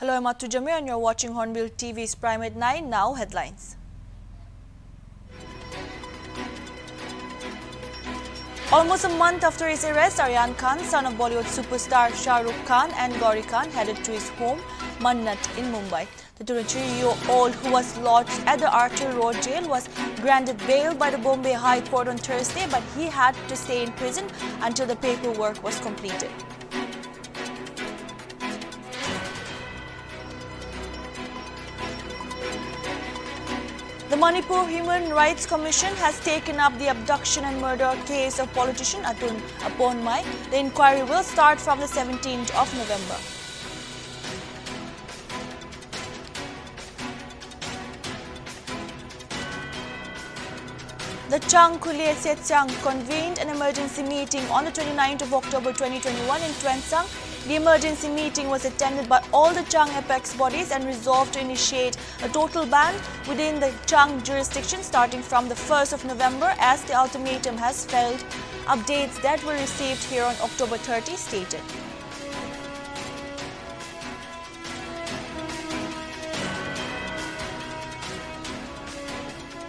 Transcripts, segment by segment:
Hello, I'm Atu Jamir and you're watching Hornbill TV's Prime at 9. Now headlines. Almost a month after his arrest, Aryan Khan, son of Bollywood superstar Shah Rukh Khan and Gauri Khan, headed to his home, Mannat, in Mumbai. The 23-year-old who was lodged at the Archer Road jail was granted bail by the Bombay High Court on Thursday, but he had to stay in prison until the paperwork was completed. The Manipur Human Rights Commission has taken up the abduction and murder case of politician Atun Aponmai. The inquiry will start from the 17th of November. The Chang Khulye Setsang convened an emergency meeting on the 29th of October 2021 in Twensang. The emergency meeting was attended by all the Chang apex bodies and resolved to initiate a total ban within the Chang jurisdiction starting from the 1st of November, as the ultimatum has failed. Updates that were received here on October 30 stated.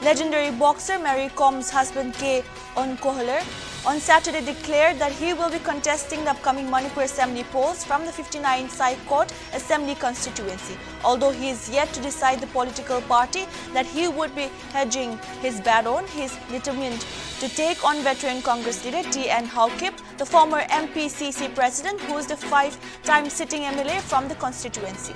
Legendary boxer Mary Com's husband K. Onkohaler on Saturday declared that he will be contesting the upcoming Manipur Assembly polls from the 59th Sai Court Assembly constituency. Although he is yet to decide the political party that he would be hedging his bet on, he is determined to take on veteran Congress leader T.N. Haukip, the former MPCC president, who is the 5-time sitting MLA from the constituency.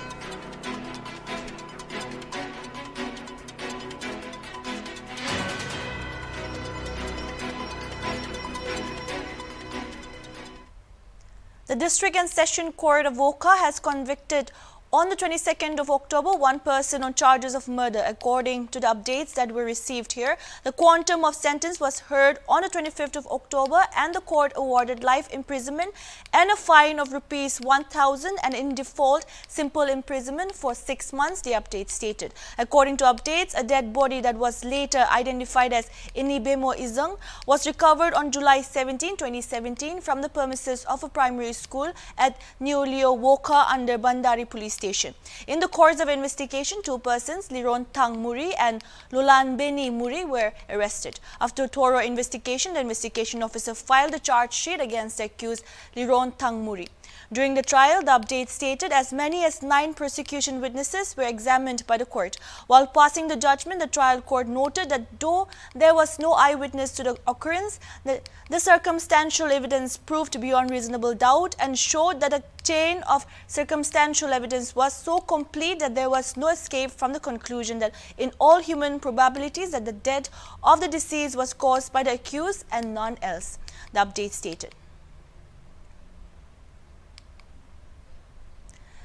The District and Session Court of Oka has convicted on the 22nd of October one person on charges of murder. According to the updates that were received here, the quantum of sentence was heard on the 25th of October and the court awarded life imprisonment and a fine of rupees 1,000 and in default simple imprisonment for 6 months, the update stated. According to updates, a dead body that was later identified as Inibemo Izang was recovered on July 17, 2017 from the premises of a primary school at New Leo Woka under Bandari Police Station. In the course of investigation, 2 persons, Liron Thang Muri and Lulan Beni Muri, were arrested. After thorough investigation, the investigation officer filed a charge sheet against the accused Liron Thang Muri. During the trial, the update stated as many as 9 prosecution witnesses were examined by the court. While passing the judgment, the trial court noted that though there was no eyewitness to the occurrence, the circumstantial evidence proved beyond reasonable doubt and showed that the chain of circumstantial evidence was so complete that there was no escape from the conclusion that in all human probabilities that the death of the deceased was caused by the accused and none else, the update stated.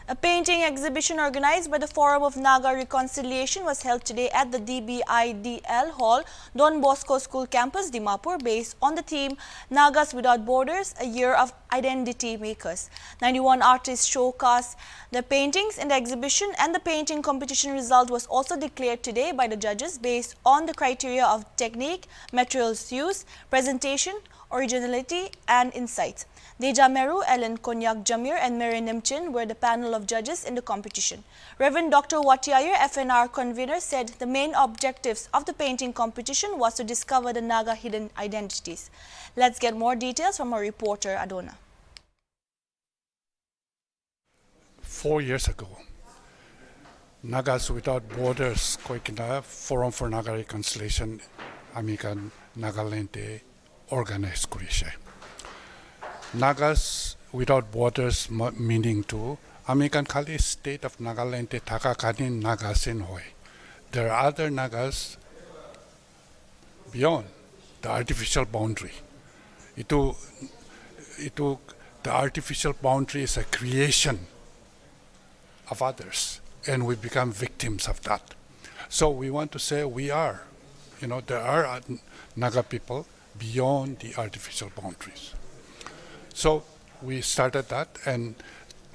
A painting exhibition organized by the Forum of Naga Reconciliation was held today at the DBIDL Hall, Don Bosco School Campus, Dimapur, based on the theme Nagas Without Borders, a Year of Identity Makers. 91 artists showcased their paintings in the exhibition, and the painting competition result was also declared today by the judges based on the criteria of technique, materials used, presentation, originality and insights. Deja Meru, Ellen Konyak Jamir and Mary Nimchin were the panel of judges in the competition. Reverend Dr. Watiayer, FNR convener, said the main objectives of the painting competition was to discover the Naga hidden identities. Let's get more details from our reporter Adona. 4 years ago, Nagas Without Borders Koikina Forum for Naga Reconciliation American Nagalente organized Kurisha. Nagas Without Borders meaning to American Kali state of Nagalente Takakanin Nagasin Hoi. There are other Nagas beyond the artificial boundary. The artificial boundary is a creation of others, and we become victims of that. So we want to say we are, there are Naga people beyond the artificial boundaries. So we started that, and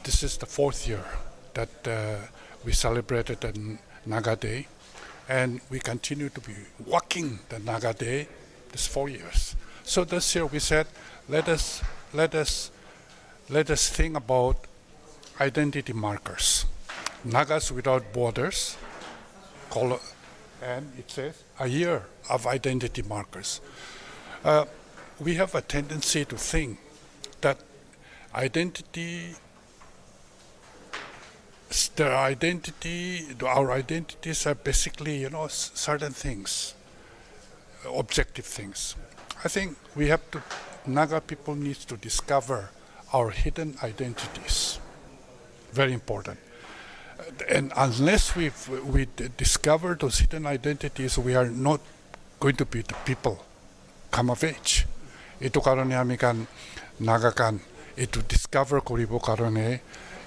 this is the 4th year that we celebrated the Naga Day, and we continue to be walking the Naga Day this 4 years. So this year we said, let us think about identity markers. Nagas Without Borders, and it says a year of identity markers. We have a tendency to think that identity, our identities are basically, certain things, objective things. I think Naga people needs to discover our hidden identities. Very important. And unless we discover those hidden identities, we are not going to be the people come of age. Itu karone ami kan Naga kan itu discover koribo karone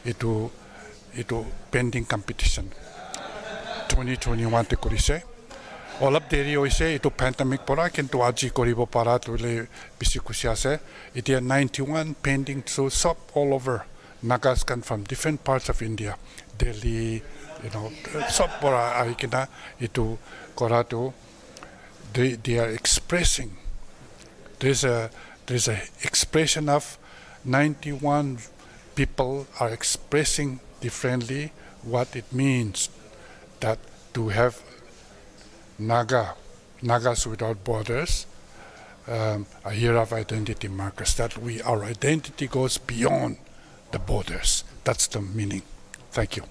itu pending competition 2021 te korise. Olap deri hoise itu pandemic pora kintu aji koribo para tule bisi kusi ase. It 91 pending so sub all over Nagas kan from different parts of India. Delhi, sub pora aikina itu koratu. They are expressing. There's a expression of 91 people are expressing differently what it means that to have Nagas Without Borders, a year of identity markers, that our identity goes beyond the borders. That's the meaning. Thank you.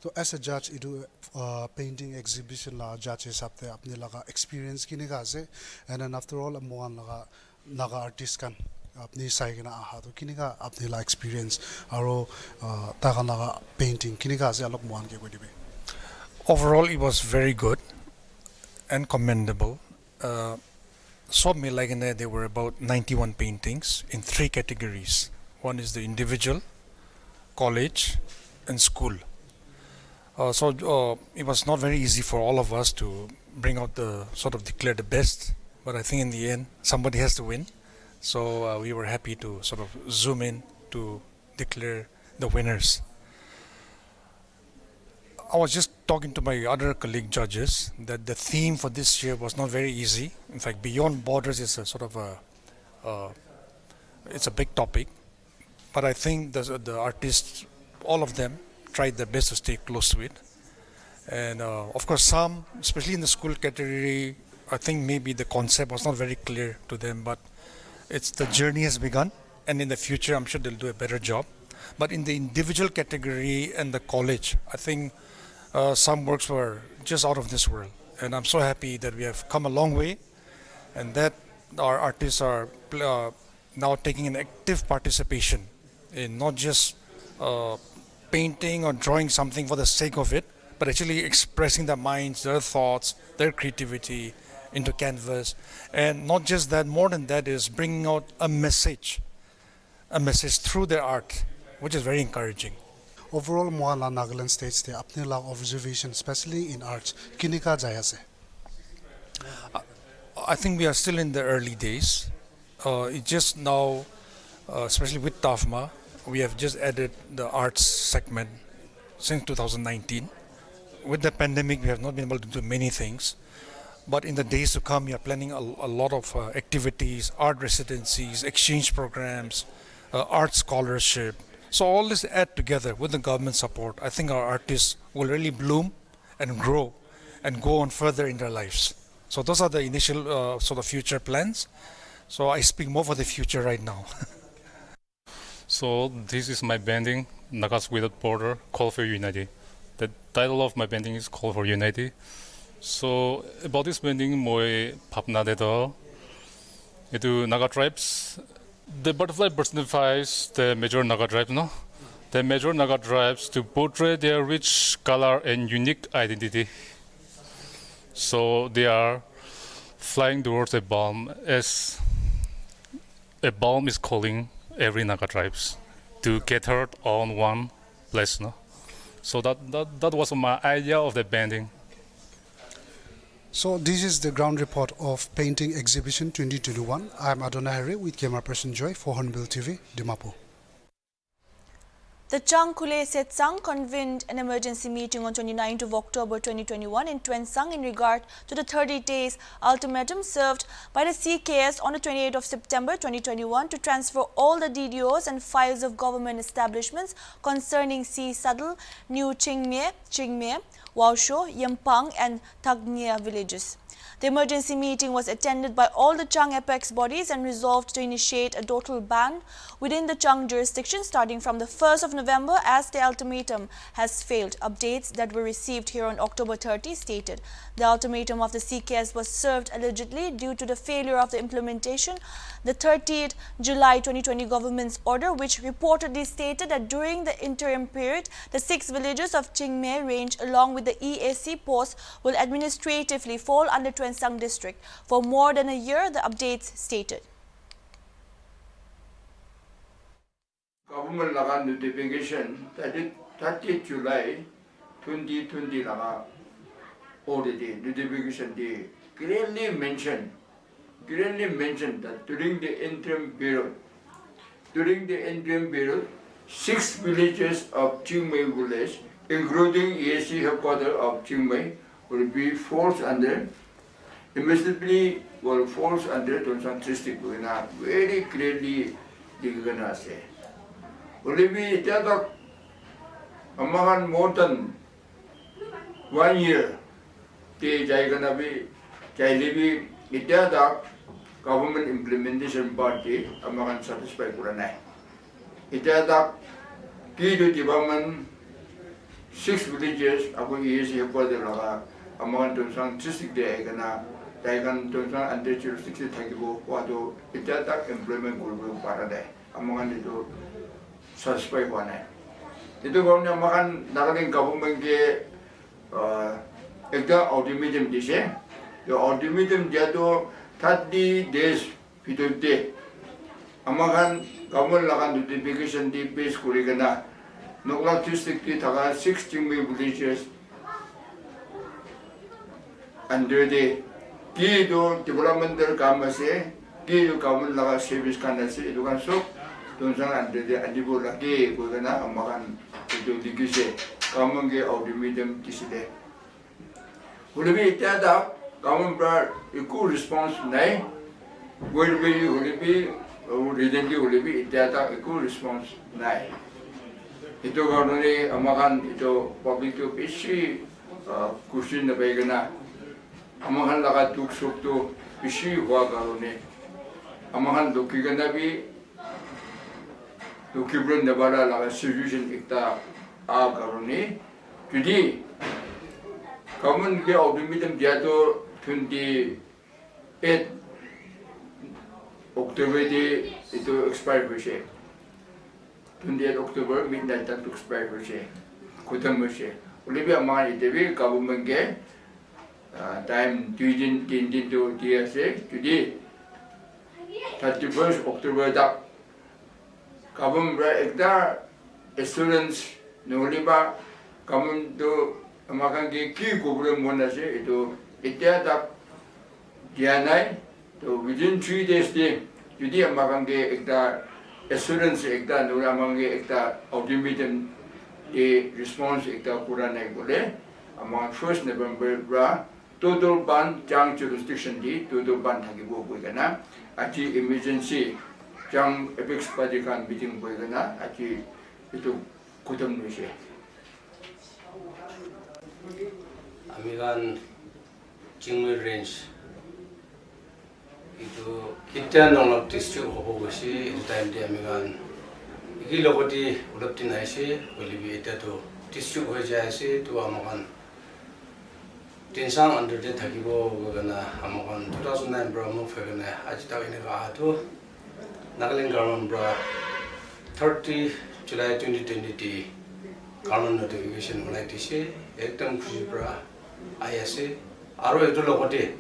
So as a judge, idu painting exhibition la judge sabte apne laga experience kini ga ase, and then after all amuan laga naga artist kan apni sai gina aha to kini ga apne la experience aro taga naga painting kini ga ase alok muan ke godibe. Overall, it was very good and commendable. Saw me like in there were about 91 paintings in 3 categories. One is the individual, college, and school. So it was not very easy for all of us to bring out declare the best, but I think in the end somebody has to win. So we were happy to sort of zoom in to declare the winners. I was just talking to my other colleague judges that the theme for this year was not very easy. In fact, beyond borders is a sort of it's a big topic, but I think the artists, all of them, tried their best to stay close to it. And of course some, especially in the school category, I think maybe the concept was not very clear to them, but the journey has begun, and in the future I'm sure they'll do a better job. But in the individual category and the college, I think some works were just out of this world, and I'm so happy that we have come a long way, and that our artists are now taking an active participation in not just painting or drawing something for the sake of it, but actually expressing their minds, their thoughts, their creativity into canvas. And not just that, more than that is bringing out a message through their art, which is very encouraging. Overall muan la Nagaland states the apne la observation, especially in arts, kini ka jaya se. I think we are still in the early days. It just now, especially with TAFMA, we have just added the arts segment since 2019. With the pandemic, we have not been able to do many things. But in the days to come, we are planning a lot of activities, art residencies, exchange programs, art scholarship. So all this add together with the government support, I think our artists will really bloom and grow and go on further in their lives. So those are the initial sort of future plans. So I speak more for the future right now. So this is my painting, Nagas Without Border, Call for Unity. The title of my painting is Call for Unity. So about this painting, moi papna dedo into Naga tribes. The butterfly personifies the major Naga tribes, no? The major Naga tribes to portray their rich color and unique identity. So they are flying towards a balm as a balm is calling every Naga tribes to gather on one place, no? So that was my idea of the bending. So this is the ground report of Painting Exhibition 2021. I'm Adonai with camera person Joy for Hornbill TV, Dimapur. The Chang Khule Setsang convened an emergency meeting on 29th of October 2021 in Twensang in regard to the 30 days ultimatum served by the CKS on the 28th of September 2021 to transfer all the DDOs and files of government establishments concerning Si Sadal, New Chingme, Wausho, Yampang and Tagnia villages. The emergency meeting was attended by all the Chang apex bodies and resolved to initiate a total ban within the Chang jurisdiction starting from the 1st of November as the ultimatum has failed. Updates that were received here on October 30 stated the ultimatum of the CKS was served allegedly due to the failure of the implementation. The 30th July 2020 government's order, which reportedly stated that during the interim period, the 6 villages of Chingme range along with the EAC post will administratively fall under Twensang district. For more than a year, the updates stated. Government laga notification 30 July 2020 laga already notification they clearly mentioned that during the interim period 6 villages of Chingmei village including EAC headquarters of Chingmei will be falls under immediately will falls under Twensang district. Very clearly they gonna say will be that among more than 1 year they gonna be that government implementation party among satisfied kurana that key to development 6 villages ago is headquarters laga among Twensang district they gonna Twensang under jurisdiction takibo wado that employment group para day among ito satisfied one ito gawin makan nakaling government ke ekta ultimatum dise the ultimatum jato 30 days vidute amakan government lakan notification di base kurigana Noklak district ki taga 6 Chingmei villages under the key to developmental kamase key to government laga service kanase ito kan so Twensang under the adibo lagi kurigana amakan ito digise government ke ultimatum diside will be that government brought a good response nai will be recently will be that a good response nai ito garone amakan ito public to pishi question na bagana amakan laga tuksuk to pishi wa garone amakan dokigana bi dokibron na bala laga solution ikta a garone today common ke ultimatum dia to 28 October di itu expire bersih 28 October midnight tak expire bersih kutam bersih oleh biar mana itu bi government ke time 2 din to dia se jadi 31 October tak government ekda assurance noliba government to amakan ki kubur mona se itu tak dia naik to within 3 days day jadi amakan ekda assurance ekda nura amange ekda ultimatum the response ekda pura naik boleh amang 1st November bra total ban Chang jurisdiction di total ban thagi bo kana achi emergency Chang apex padikan meeting boy kana achi itu kutam nuise Amigan Chingmei range itu kita nolak district hobo si time dia amigan iki logoti ulapti naisi olibi itu district ho jaya si tu amagan Tinsang under the Takibo Gana Amakan 2009 Bra Mufagana Ajita in the Gahatu Nagaling Garman Bra 30 July 2020 Garman notification like this Ektam Kusibra ISA Aro Etolokote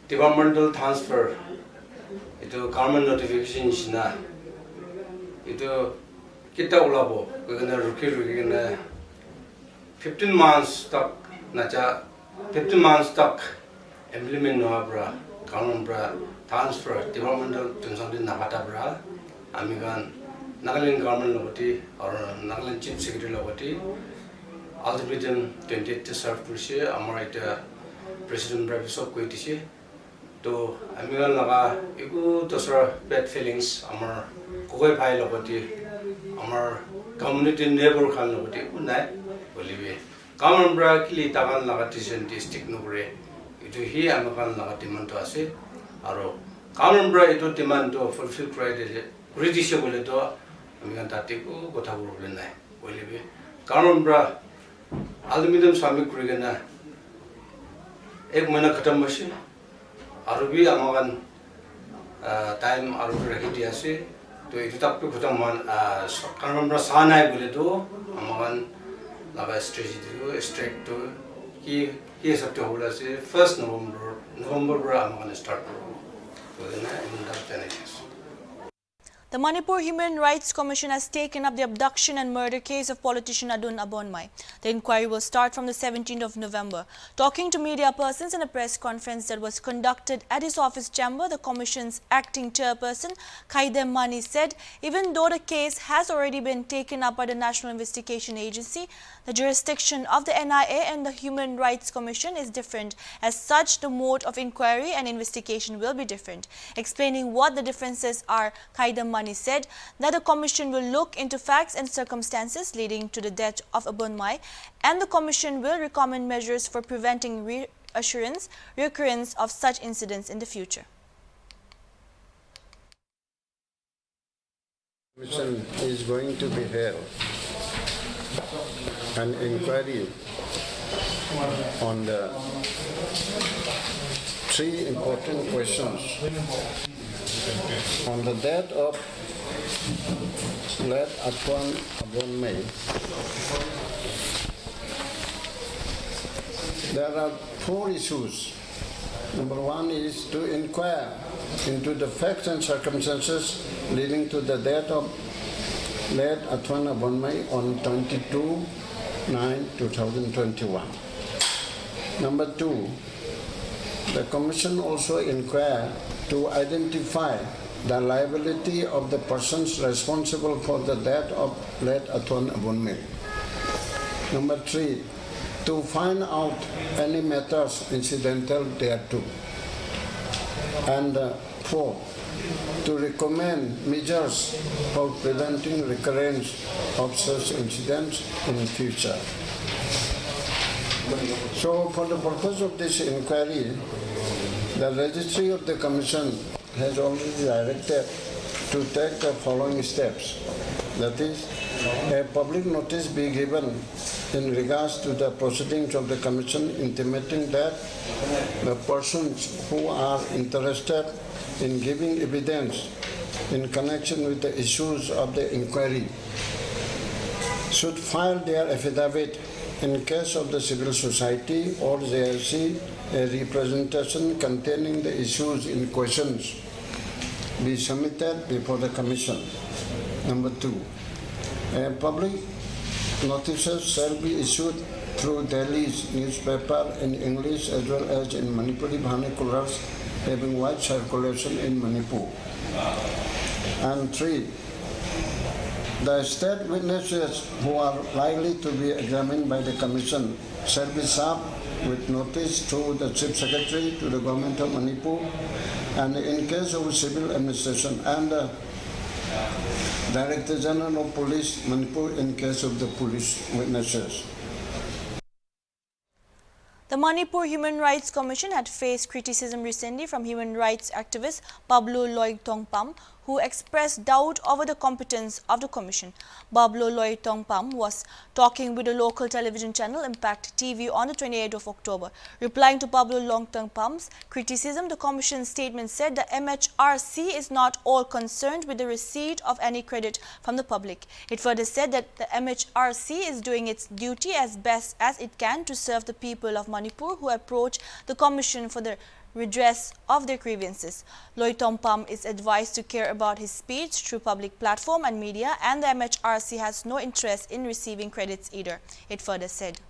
Departmental transfer itu Garman notification Shina itu kita ulabo kena ruki kena 15 months stuck nacha 15 months stuck implement no bra Garman bra transfer departmental tunsang din nakata bra amigan Nagaland government lobati or Nagaland chief secretary lobati ultimatum 28 to serve pursue amorita president brevis of Kuitishi to amigan laga iku tosra bad feelings amar koi phai lobati amar community neighbor khan lobati unai bolibe common bra kili tagan laga decision district nogre itu hi amakan laga demand to ase aro common bra itu demand to fulfill criteria redisha bole to amigan tatiku kotha problem nai bolibe common bra aluminium samik kurigena ek mahina khatam base aro bi amakan time aro rakhi dia ase to itu tak pe khatam man common bra sanai bole to amakan laga strategy to straight to ki sabte hola se 1st November bra amakan start karo to na inda challenges. The Manipur Human Rights Commission has taken up the abduction and murder case of politician Adun Abonmai. The inquiry will start from the 17th of November. Talking to media persons in a press conference that was conducted at his office chamber, the Commission's acting chairperson, Khaidem Mani, said even though the case has already been taken up by the National Investigation Agency, the jurisdiction of the NIA and the Human Rights Commission is different. As such, the mode of inquiry and investigation will be different. Explaining what the differences are, Khaidem Mani said that the Commission will look into facts and circumstances leading to the death of Abonmai, and the Commission will recommend measures for preventing recurrence of such incidents in the future. Commission is going to be held an inquiry on the three important questions on the death of late Adun Abonmai. There are four issues. Number one is to inquire into the facts and circumstances leading to the death of late Adun Abonmai on 22/9/2021. Number two, the Commission also inquired to identify the liability of the persons responsible for the death of late Adun Abonmai. Number three, to find out any matters incidental thereto. And four, to recommend measures for preventing recurrence of such incidents in future. So, for the purpose of this inquiry, the registry of the Commission has already directed to take the following steps. That is, a public notice be given in regards to the proceedings of the Commission, intimating that the persons who are interested in giving evidence in connection with the issues of the inquiry should file their affidavit. In case of the civil society or JRC, a representation containing the issues in questions be submitted before the Commission. Number two, a public notices shall be issued through Delhi's newspaper in English as well as in Manipuri vernaculars having wide circulation in Manipur. And three, the state witnesses who are likely to be examined by the Commission shall be served with notice to the Chief Secretary to the Government of Manipur, and in case of civil administration, and the Director General of Police Manipur in case of the police witnesses. The Manipur Human Rights Commission had faced criticism recently from human rights activist Pablo Loy Tongpam, who expressed doubt over the competence of the commission. Bablo Loy Tongpam was talking with a local television channel, Impact TV, on the 28th of October. Replying to Pablo Long Tongpam's criticism, the commission's statement said the MHRC is not all concerned with the receipt of any credit from the public. It further said that the MHRC is doing its duty as best as it can to serve the people of Manipur who approach the commission for the redress of their grievances. Loy Tongpam is advised to care about his speech through public platform and media, and the MHRC has no interest in receiving credits either, it further said.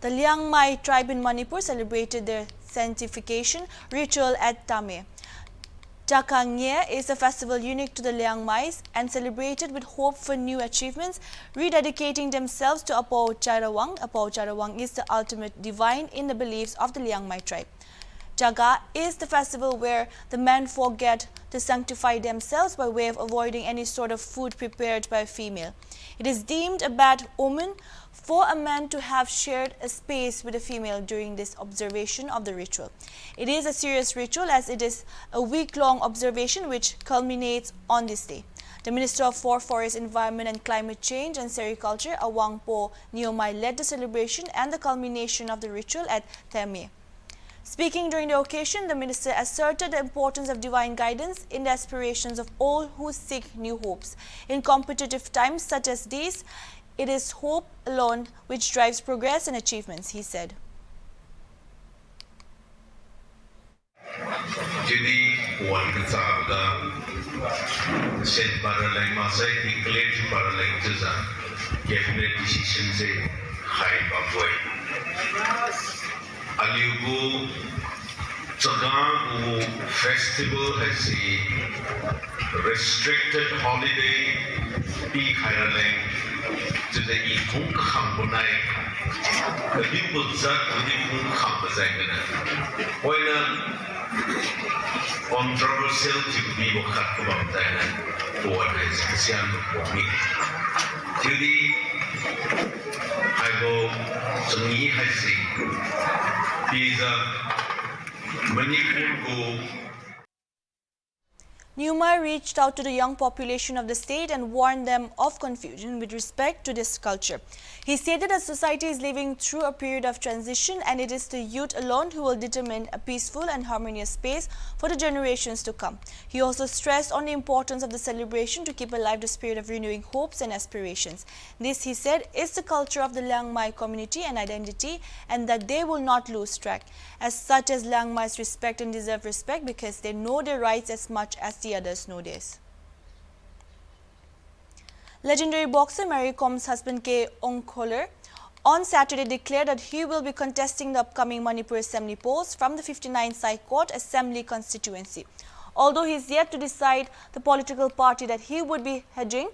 The Liang Mai tribe in Manipur celebrated their sanctification ritual at Tame. Chakangye is a festival unique to the Liang Mais and celebrated with hope for new achievements, rededicating themselves to Apo Charawang. Apo Charawang is the ultimate divine in the beliefs of the Liang Mai tribe. Jaga is the festival where the men forget to sanctify themselves by way of avoiding any sort of food prepared by a female. It is deemed a bad omen for a man to have shared a space with a female during this observation of the ritual. It is a serious ritual as it is a week-long observation which culminates on this day. The Minister of Forest, Environment and Climate Change and Sericulture, Awang Po Niomai, led the celebration and the culmination of the ritual at Teme. Speaking during the occasion, the minister asserted the importance of divine guidance in the aspirations of all who seek new hopes. In competitive times such as these, it is hope alone which drives progress and achievements, he said. Aliugu Tsagang festival has a restricted holiday peak Hiraleng to the Ikung Kambunai. The people zat with Ikung Kambazangana. When controversial to be Wakatubamdana, what is Sian for me. To the I go to me, I see. He's a Manipur. Niomai reached out to the young population of the state and warned them of confusion with respect to this culture. He stated that society is living through a period of transition and it is the youth alone who will determine a peaceful and harmonious space for the generations to come. He also stressed on the importance of the celebration to keep alive the spirit of renewing hopes and aspirations. This, he said, is the culture of the Liang Mai community and identity, and that they will not lose track. As such as Liang Mai's respect and deserve respect because they know their rights as much as the others know theirs. Legendary boxer Mary Com's husband K. Ongkoler on Saturday declared that he will be contesting the upcoming Manipur Assembly polls from the 59th Sai Court Assembly constituency. Although he is yet to decide the political party that he would be hedging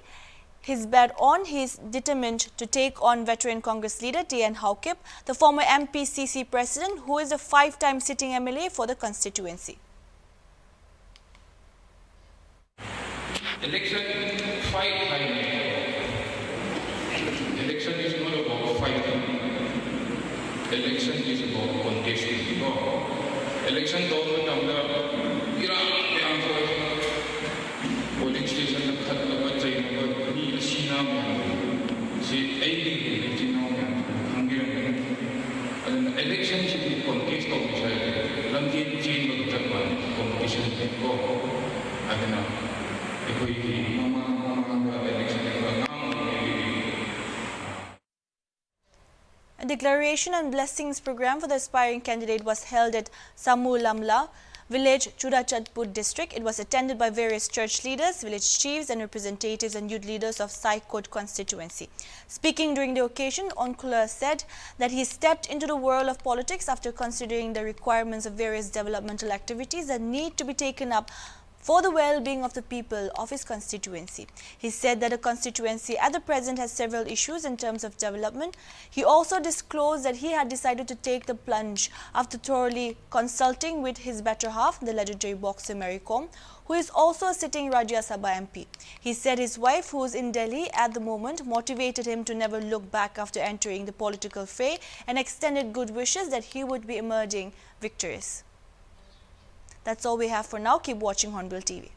his bet on, he is determined to take on veteran Congress leader T.N. Haokip, the former MPCC president, who is a 5-time sitting MLA for the constituency. Election fight election is not about fighting. Election is about contesting. Election polling station election is contest A declaration and blessings program for the aspiring candidate was held at Samu Lamla village, Churachandpur district. It was attended by various church leaders, village chiefs and representatives and youth leaders of Sai Kot constituency. Speaking during the occasion, Onkula said that he stepped into the world of politics after considering the requirements of various developmental activities that need to be taken up for the well-being of the people of his constituency. He said that the constituency at the present has several issues in terms of development. He also disclosed that he had decided to take the plunge after thoroughly consulting with his better half, the legendary boxer Mary Com, who is also a sitting Rajya Sabha MP. He said his wife, who is in Delhi at the moment, motivated him to never look back after entering the political fray and extended good wishes that he would be emerging victorious. That's all we have for now. Keep watching Hornbill TV.